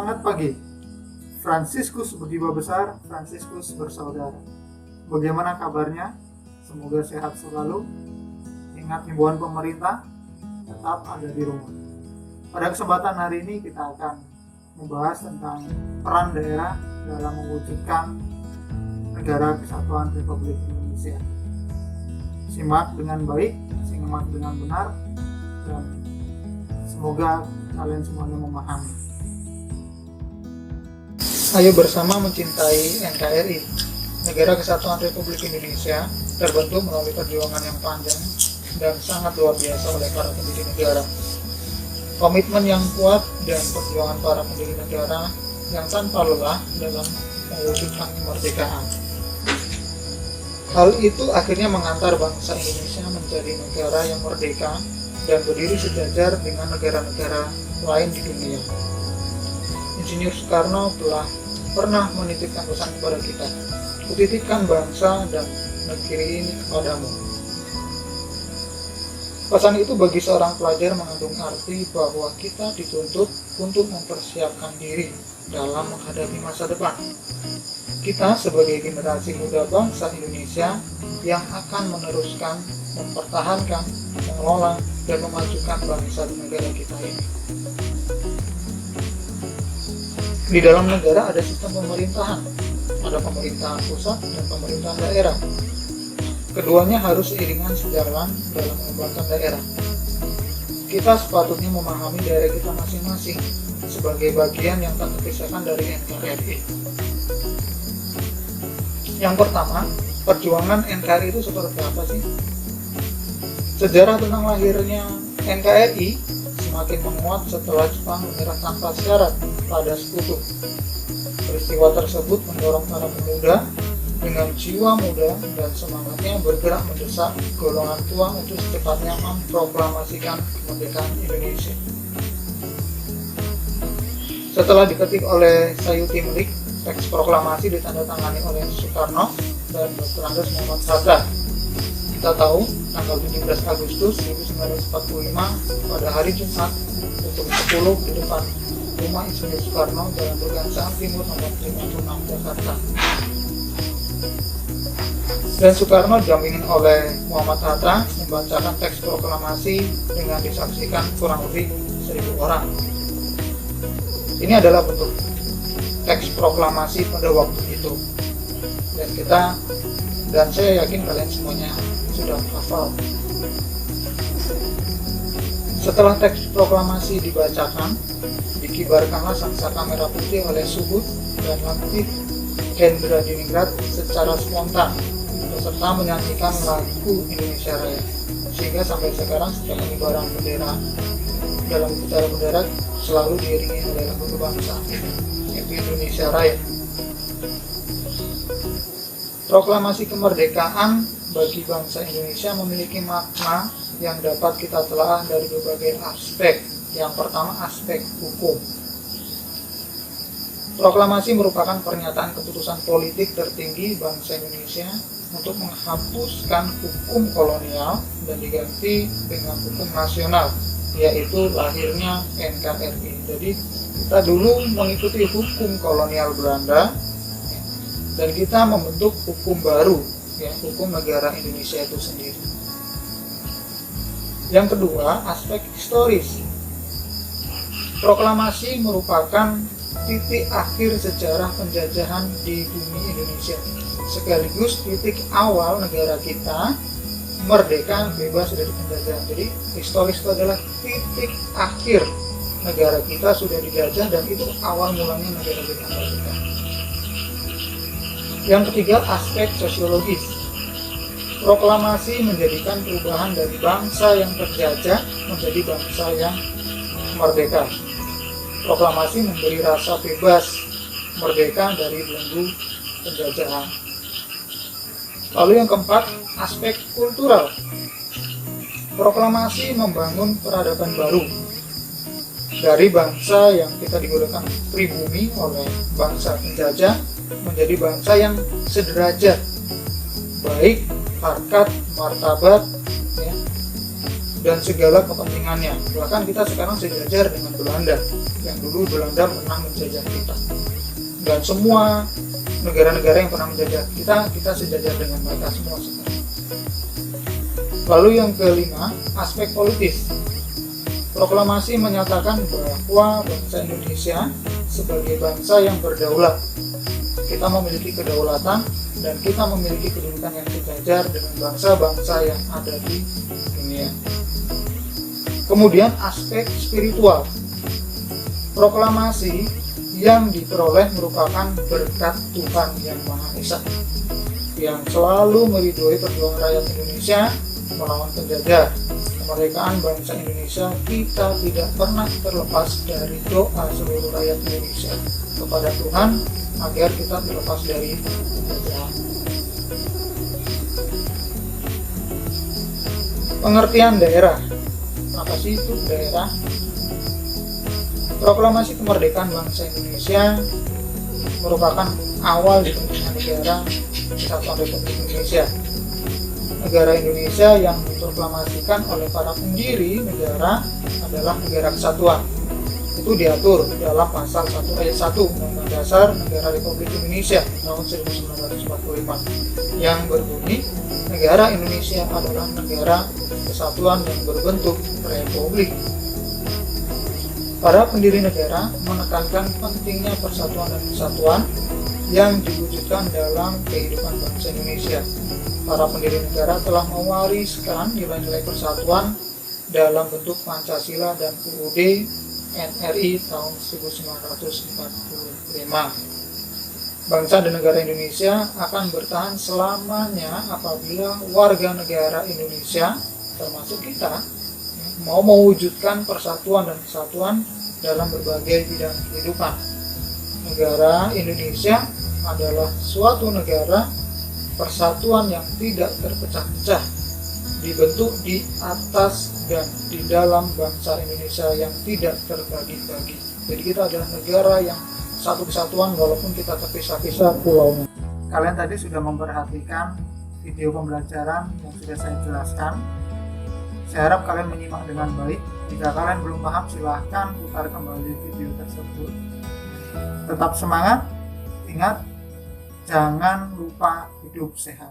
Semangat pagi, Fransiskus berjiwa besar, Fransiskus bersaudara. Bagaimana kabarnya? Semoga sehat selalu. Ingat himbauan pemerintah, tetap ada di rumah. Pada kesempatan hari ini kita akan membahas tentang peran daerah dalam mewujudkan Negara Kesatuan Republik Indonesia. Simak dengan baik, simak dengan benar, dan semoga kalian semuanya memahami. Ayo bersama mencintai NKRI. Negara Kesatuan Republik Indonesia terbentuk melalui perjuangan yang panjang dan sangat luar biasa oleh para pendiri negara. Komitmen yang kuat dan perjuangan para pendiri negara yang tanpa lelah dalam mewujudkan kemerdekaan. Hal itu akhirnya mengantar bangsa Indonesia menjadi negara yang merdeka dan berdiri sejajar dengan negara-negara lain di dunia. Insinyur Soekarno telah pernah menitipkan pesan kepada kita, kutitipkan bangsa dan negeri ini kepadamu. Pesan itu bagi seorang pelajar mengandung arti bahwa kita dituntut untuk mempersiapkan diri dalam menghadapi masa depan. Kita sebagai generasi muda bangsa Indonesia yang akan meneruskan, mempertahankan, mengelola, dan memajukan bangsa dan negara kita ini. Di dalam negara ada sistem pemerintahan, ada pemerintahan pusat dan pemerintahan daerah. Keduanya harus seiringan sejalan dalam mengembangkan daerah. Kita sepatutnya memahami daerah kita masing-masing sebagai bagian yang tak terpisahkan dari NKRI. Yang pertama, perjuangan NKRI itu seperti apa sih? Sejarah tentang lahirnya NKRI semakin menguat setelah Jepang menyerah tanpa syarat pada Sekutu. Peristiwa tersebut mendorong para pemuda dengan jiwa muda dan semangatnya bergerak mendesak golongan tua untuk secepatnya memproklamasikan kemerdekaan Indonesia. Setelah diketik oleh Sayuti Melik, teks proklamasi ditandatangani oleh Soekarno dan Dr. Andes Muhammad Hatta. Kita tahu tanggal 17 Agustus 1945 pada hari Jumat pukul 10 di depan rumah Insinyur Soekarno Jalan Bergansaan Timur nomor 56 Jakarta. Dan Soekarno didampingi oleh Muhammad Hatta membacakan teks proklamasi dengan disaksikan kurang lebih 1.000 orang. Ini adalah bentuk teks proklamasi pada waktu itu. Dan saya yakin kalian semuanya sudah hafal. Setelah teks proklamasi dibacakan, dikibarkanlah sangsaka merah putih oleh Subud dan Latif Hendra secara spontan beserta menyanyikan lagu Indonesia Raya, sehingga sampai sekarang setiap pengibaran bendera dalam upacara bendera selalu diiringi oleh lagu kebangsaan, yaitu Indonesia Raya. Proklamasi kemerdekaan bagi bangsa Indonesia memiliki makna yang dapat kita telah dari berbagai aspek. Yang pertama, aspek hukum. Proklamasi merupakan pernyataan keputusan politik tertinggi bangsa Indonesia untuk menghapuskan hukum kolonial dan diganti dengan hukum nasional, yaitu lahirnya NKRI. Jadi kita dulu mengikuti hukum kolonial Belanda dan kita membentuk hukum baru, ya, hukum negara Indonesia itu sendiri. Yang kedua, aspek historis. Proklamasi merupakan titik akhir sejarah penjajahan di bumi Indonesia, sekaligus titik awal negara kita merdeka bebas dari penjajahan. Jadi historis itu adalah titik akhir negara kita sudah dijajah dan itu awal mulanya negara kita merdeka. Yang ketiga, aspek sosiologis. Proklamasi menjadikan perubahan dari bangsa yang terjajah menjadi bangsa yang merdeka. Proklamasi memberi rasa bebas merdeka dari belenggu penjajahan. Lalu yang keempat, aspek kultural. Proklamasi membangun peradaban baru dari bangsa yang kita digunakan pribumi oleh bangsa penjajah menjadi bangsa yang sederajat, baik harkat, martabat, ya, dan segala kepentingannya. Bahkan kita sekarang sejajar dengan Belanda, yang dulu Belanda pernah menjajah kita. Dan semua negara-negara yang pernah menjajah kita sejajar dengan mereka semua sekarang. Lalu yang kelima, aspek politis. Proklamasi menyatakan bahwa bangsa Indonesia sebagai bangsa yang berdaulat. Kita memiliki kedaulatan dan kita memiliki kedudukan yang sejajar dengan bangsa-bangsa yang ada di dunia. Kemudian aspek spiritual. Proklamasi yang diperoleh merupakan berkat Tuhan Yang Maha Esa, yang selalu meridhoi perjuangan rakyat Indonesia melawan penjajah. Kemerdekaan bangsa Indonesia kita tidak pernah terlepas dari doa seluruh rakyat Indonesia kepada Tuhan agar kita terlepas dari penjajahan. Pengertian daerah. Apa sih itu daerah? Proklamasi kemerdekaan bangsa Indonesia merupakan awal dibentuknya negara Kesatuan Republik Indonesia. Negara Indonesia yang diproklamasikan oleh para pendiri negara adalah negara kesatuan. Itu diatur dalam pasal 1 ayat 1 Undang-Undang Dasar Negara Republik Indonesia tahun 1945 yang berbunyi, negara Indonesia adalah negara kesatuan yang berbentuk republik. Para pendiri negara menekankan pentingnya persatuan dan kesatuan yang diwujudkan dalam kehidupan bangsa Indonesia. Para pendiri negara telah mewariskan nilai-nilai persatuan dalam bentuk Pancasila dan UUD NRI tahun 1945. Bangsa dan negara Indonesia akan bertahan selamanya apabila warga negara Indonesia, termasuk kita, mau mewujudkan persatuan dan kesatuan dalam berbagai bidang kehidupan. Negara Indonesia adalah suatu negara persatuan yang tidak terpecah-pecah, dibentuk di atas dan di dalam bangsa Indonesia yang tidak terbagi-bagi. Jadi kita adalah negara yang satu kesatuan walaupun kita terpisah-pisah pulaunya. Kalian tadi sudah memperhatikan video pembelajaran yang sudah saya jelaskan. Saya harap kalian menyimak dengan baik. Jika kalian belum paham, silahkan putar kembali video tersebut. Tetap semangat, ingat, jangan lupa hidup sehat.